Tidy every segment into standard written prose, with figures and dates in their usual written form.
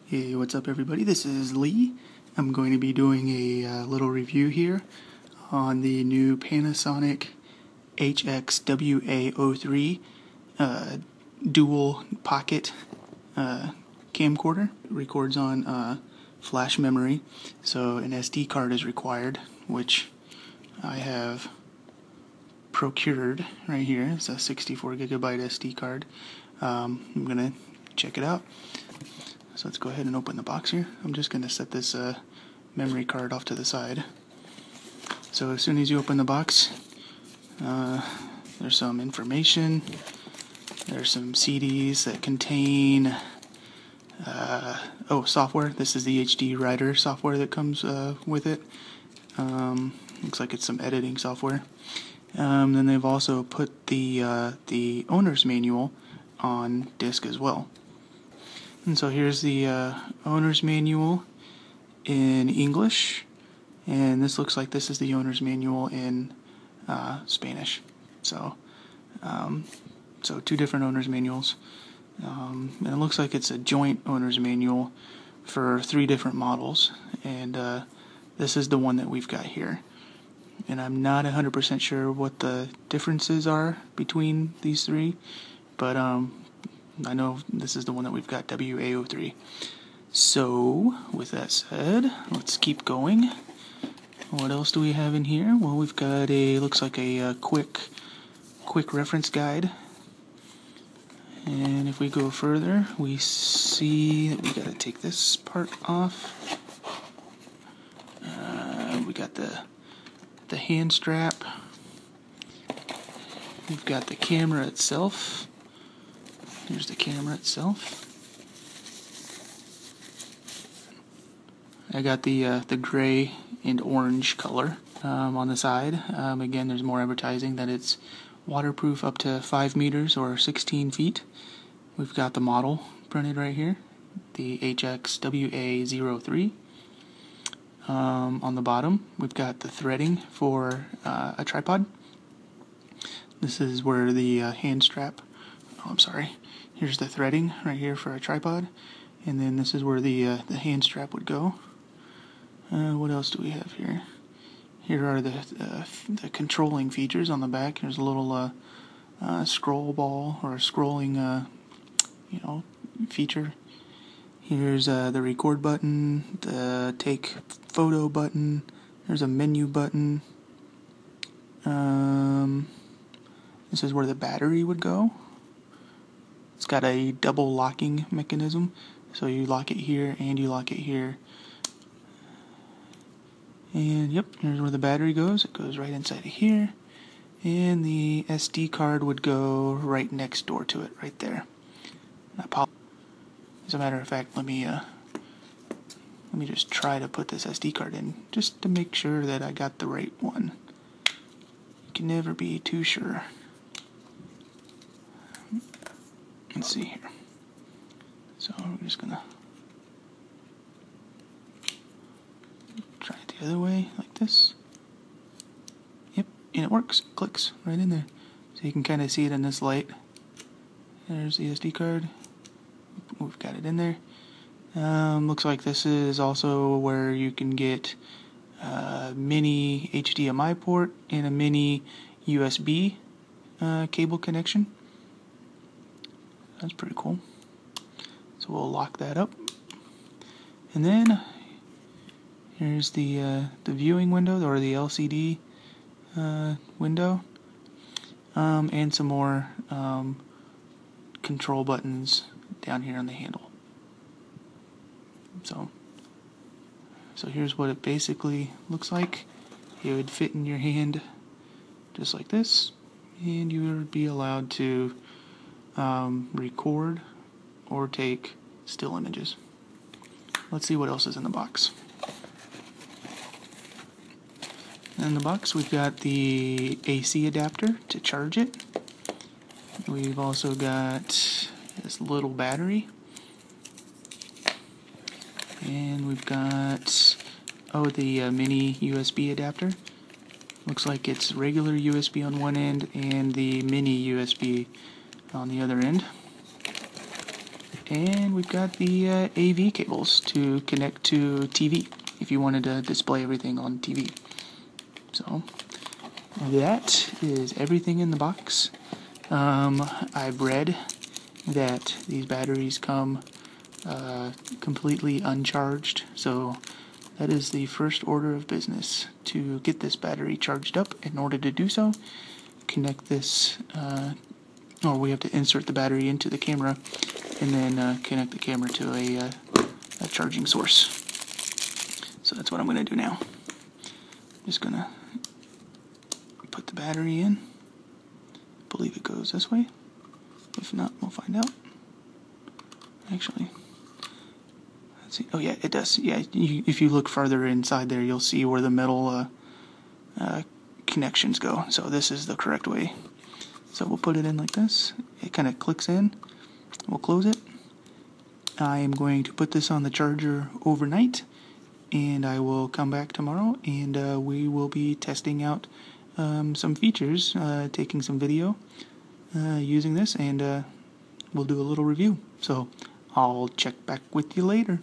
Hey, what's up everybody? This is Lee. I'm going to be doing a little review here on the new Panasonic HX-WA03 dual pocket camcorder. It records on flash memory, so an SD card is required, which I have procured right here. It's a 64 gigabyte SD card. I'm gonna check it out. So let's go ahead and open the box here. I'm just going to set this memory card off to the side. So as soon as you open the box, there's some information. There's some CDs that contain software. This is the HD Writer software that comes with it. Looks like it's some editing software. Then they've also put the owner's manual on disc as well. And so here's the owner's manual in English, and this looks like this is the owner's manual in Spanish. So, so two different owner's manuals, and it looks like it's a joint owner's manual for 3 different models, and this is the one that we've got here. And I'm not 100% sure what the differences are between these 3, but I know this is the one that we've got, WA03. So, with that said, let's keep going. What else do we have in here? Well, we've got looks like a quick reference guide. And if we go further, we see that we gotta take this part off. We got the hand strap. We've got the camera itself. Here's the camera itself. I got the gray and orange color on the side. Again, there's more advertising that it's waterproof up to 5 meters or 16 feet. We've got the model printed right here, the HX-WA03. On the bottom, we've got the threading for a tripod. This is where the hand strap, here's the threading right here for a tripod, and then this is where the hand strap would go. What else do we have here? Here are the controlling features on the back. There's a little scroll ball or a scrolling feature. Here's the record button, the take photo button. There's a menu button. This is where the battery would go. It's got a double locking mechanism, so you lock it here and you lock it here. And yep, here's where the battery goes. It goes right inside of here, and the SD card would go right next door to it, right there. As a matter of fact, let me just try to put this SD card in just to make sure that I got the right one. You can never be too sure. Let's see here. So we're just gonna try it the other way, like this. Yep, and it works. It clicks right in there. So you can kind of see it in this light. There's the SD card. We've got it in there. Looks like this is also where you can get a mini HDMI port and a mini USB cable connection. That's pretty cool. So we'll lock that up, and then here's the viewing window, or the LCD window, and some more control buttons down here on the handle. So here's what it basically looks like. It would fit in your hand just like this, and you would be allowed to record or take still images. Let's see what else is in the box. In the box, we've got the AC adapter to charge it. We've also got this little battery, and we've got the mini USB adapter. Looks like it's regular USB on one end and the mini USB on the other end. And we've got the AV cables to connect to TV if you wanted to display everything on TV. So that is everything in the box. I've read that these batteries come completely uncharged, so that is the first order of business, to get this battery charged up. In order to do so, connect this, or we have to insert the battery into the camera and then connect the camera to a charging source. So that's what I'm going to do now. Just going to put the battery in. I believe it goes this way. If not, we'll find out. Actually, let's see. Oh yeah, it does. Yeah, if you look farther inside there, you'll see where the metal connections go. So this is the correct way. So we'll put it in like this. It kind of clicks in. We'll close it. I am going to put this on the charger overnight, and I will come back tomorrow, and we will be testing out some features, taking some video using this, and we'll do a little review. So I'll check back with you later.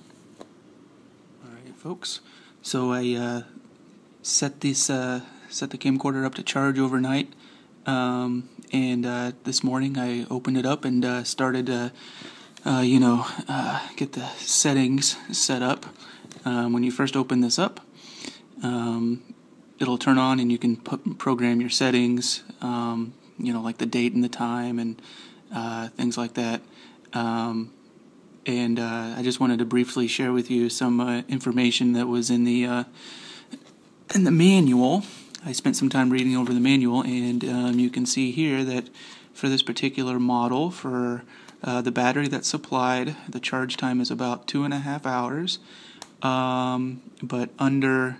Alright folks, so I set the camcorder up to charge overnight, and this morning I opened it up and started to get the settings set up. When you first open this up, it'll turn on and you can program your settings, like the date and the time and things like that. I just wanted to briefly share with you some information that was in the manual. I spent some time reading over the manual, and you can see here that for this particular model, for the battery that's supplied, the charge time is about 2.5 hours, but under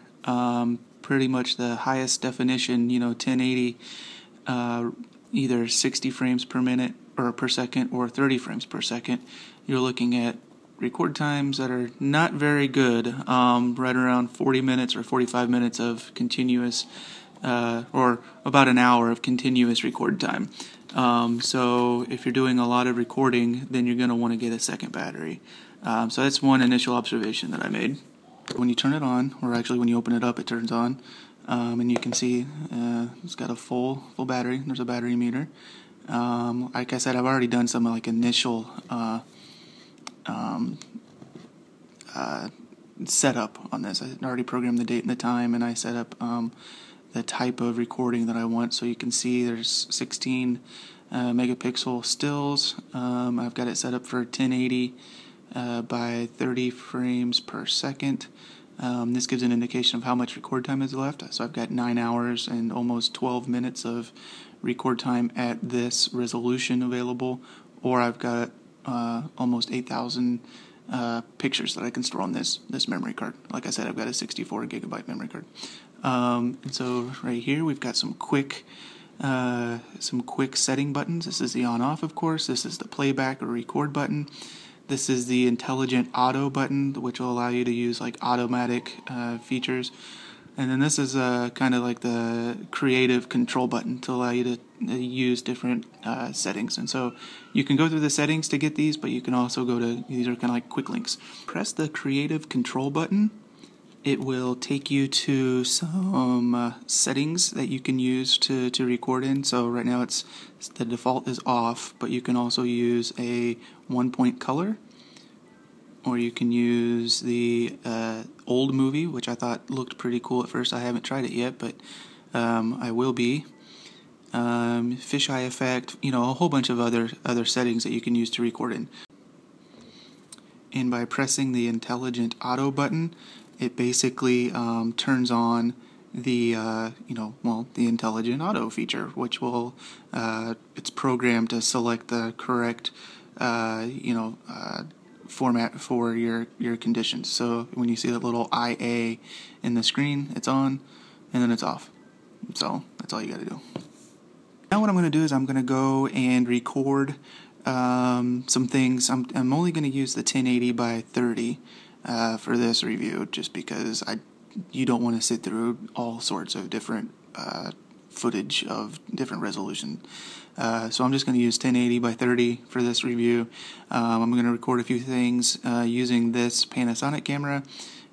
pretty much the highest definition, 1080, either 60 frames per minute or per second or 30 frames per second, you're looking at record times that are not very good, right around 40 minutes or 45 minutes of continuous, or about an hour of continuous record time. So if you're doing a lot of recording, then you're going to want to get a second battery. So that's one initial observation that I made. When you turn it on, or actually when you open it up, it turns on, and you can see it's got a full battery. There's a battery meter. Like I said, I've already done some initial setup on this. I already programmed the date and the time, and I set up the type of recording that I want. So you can see there's 16 megapixel stills. I've got it set up for 1080 by 30 frames per second. This gives an indication of how much record time is left. So I've got 9 hours and almost 12 minutes of record time at this resolution available, or I've got almost 8,000 pictures that I can store on this memory card. Like I said, I've got a 64 gigabyte memory card. And so right here we've got some quick setting buttons. This is the on-off, of course. This is the playback or record button. This is the intelligent auto button, which will allow you to use automatic features. And then this is kind of like the creative control button to allow you to use different settings. And so you can go through the settings to get these, but you can also go to, these are kind of like quick links. Press the creative control button. It will take you to some settings that you can use to record in. So right now the default is off, but you can also use a 1-point color, or you can use the old movie, which I thought looked pretty cool at first. I haven't tried it yet, but I will be. Fisheye effect, a whole bunch of other settings that you can use to record in. And by pressing the intelligent auto button, it basically turns on the the intelligent auto feature, which will it's programmed to select the correct format for your conditions. So when you see that little IA in the screen, it's on, and then it's off. So that's all you got to do. Now what I'm going to do is I'm going to go and record some things. I'm only going to use the 1080 by 30 for this review, just because you don't want to sit through all sorts of different footage of different resolution. So I'm just going to use 1080 by 30 for this review. I'm going to record a few things using this Panasonic camera,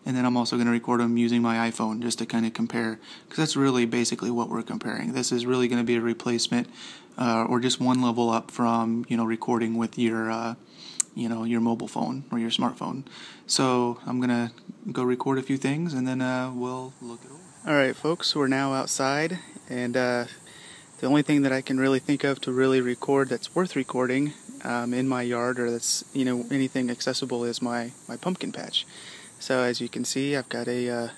and then I'm also going to record them using my iPhone just to kind of compare, because that's really basically what we're comparing. This is really going to be a replacement or just one level up from recording with your your mobile phone or your smartphone. So I'm going to go record a few things, and then we'll look it over. Alright folks, we're now outside, and the only thing that I can really think of to really record that's worth recording in my yard, or that's anything accessible, is my pumpkin patch. So as you can see, I've got a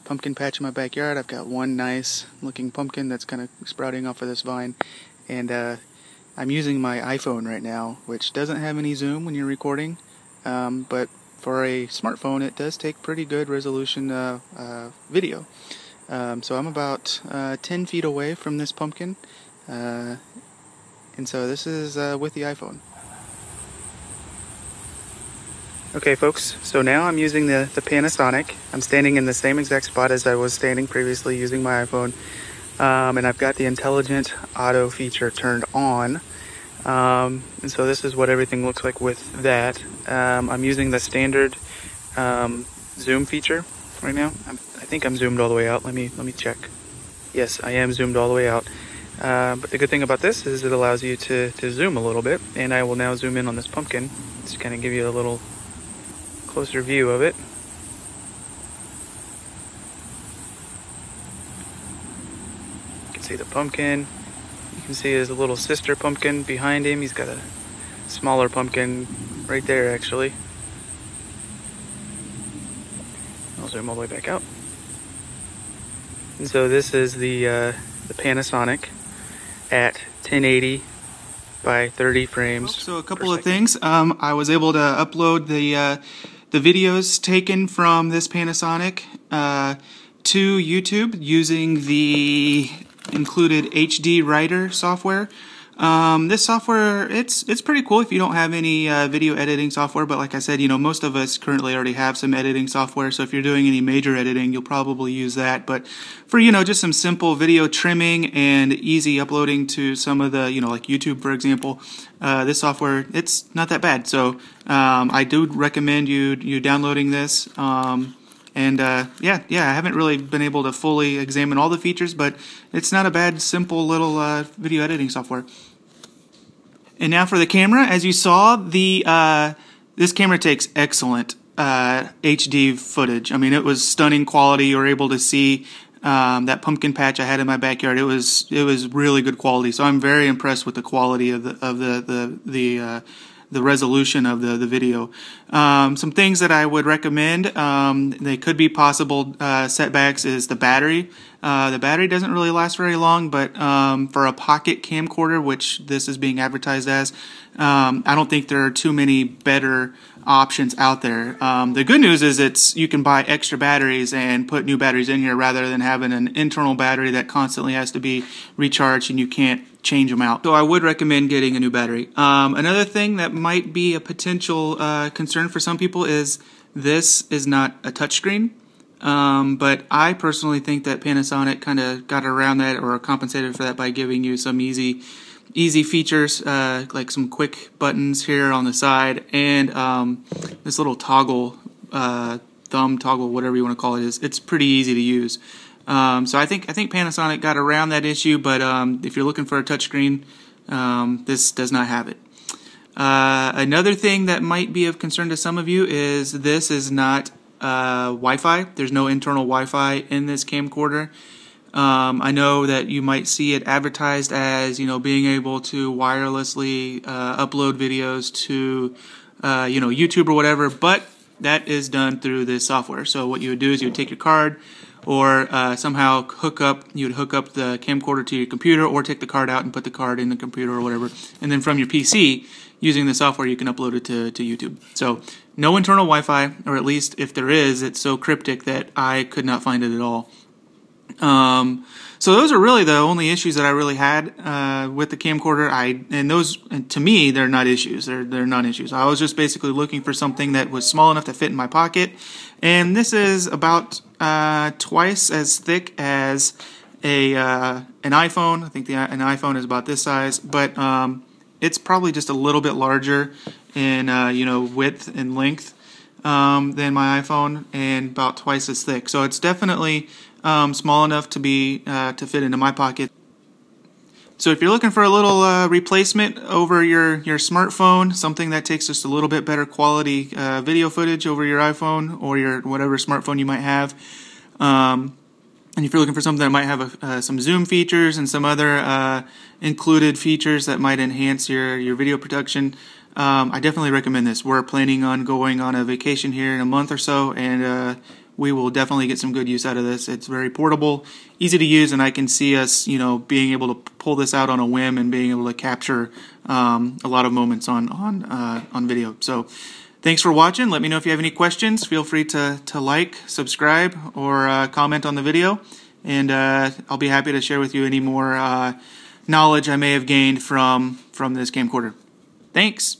pumpkin patch in my backyard. I've got one nice looking pumpkin that's kind of sprouting off of this vine, and I'm using my iPhone right now, which doesn't have any zoom when you're recording, but for a smartphone it does take pretty good resolution video. So I'm about 10 feet away from this pumpkin, and so this is with the iPhone. Okay folks, so now I'm using the Panasonic. I'm standing in the same exact spot as I was standing previously using my iPhone, and I've got the intelligent auto feature turned on, and so this is what everything looks like with that. I'm using the standard zoom feature right now. I think I'm zoomed all the way out. Let me check. Yes, I am zoomed all the way out. But the good thing about this is it allows you to zoom a little bit, and I will now zoom in on this pumpkin just kind of give you a little closer view of it. You can see the pumpkin. You can see his little sister pumpkin behind him. He's got a smaller pumpkin right there actually. I'll zoom all the way back out. And so this is the Panasonic at 1080 by 30 frames. So a couple of things. I was able to upload the videos taken from this Panasonic to YouTube using the included HD Writer software. This software, it's pretty cool if you don't have any video editing software, but like I said, most of us currently already have some editing software, so if you're doing any major editing, you'll probably use that. But for, just some simple video trimming and easy uploading to some of the, like YouTube, for example, this software, it's not that bad. So I do recommend you downloading this. Yeah, I haven't really been able to fully examine all the features, but it's not a bad, simple little video editing software. And now for the camera. As you saw, this camera takes excellent HD footage. I mean, it was stunning quality. You were able to see that pumpkin patch I had in my backyard. It was really good quality. So I'm very impressed with the quality of the resolution of the video. Some things that I would recommend, they could be possible setbacks, is the battery. The battery doesn't really last very long, but for a pocket camcorder, which this is being advertised as, I don't think there are too many better options out there. The good news is you can buy extra batteries and put new batteries in here rather than having an internal battery that constantly has to be recharged and you can't change them out. So I would recommend getting a new battery. Another thing that might be a potential concern for some people is this is not a touchscreen. But I personally think that Panasonic kind of got around that or compensated for that by giving you some easy features, like some quick buttons here on the side, and this little toggle, thumb toggle, whatever you want to call it, it's pretty easy to use. So I think Panasonic got around that issue, but if you're looking for a touchscreen, this does not have it. Another thing that might be of concern to some of you is this is not Wi-Fi. There's no internal Wi-Fi in this camcorder. I know that you might see it advertised as, being able to wirelessly upload videos to, YouTube or whatever, but that is done through this software. So what you would do is you would take your card, or somehow you would hook up the camcorder to your computer, or take the card out and put the card in the computer or whatever, and then from your PC, using the software, you can upload it to YouTube. So no internal Wi-Fi, or at least if there is, it's so cryptic that I could not find it at all. So those are really the only issues that I really had with the camcorder. And those, to me, they're not issues. They're non-issues. I was just basically looking for something that was small enough to fit in my pocket, and this is about twice as thick as an iPhone. I think an iPhone is about this size, but it's probably just a little bit larger in width and length than my iPhone, and about twice as thick. So it's definitely small enough to fit into my pocket. So if you're looking for a little replacement over your smartphone, something that takes just a little bit better quality video footage over your iPhone or your whatever smartphone you might have, and if you're looking for something that might have some zoom features and some other included features that might enhance your video production, I definitely recommend this. We're planning on going on a vacation here in a month or so, and we will definitely get some good use out of this. It's very portable, easy to use, and I can see us, being able to pull this out on a whim and being able to capture a lot of moments on video. So, thanks for watching. Let me know if you have any questions. Feel free to like, subscribe, or comment on the video, and I'll be happy to share with you any more knowledge I may have gained from this camcorder. Thanks.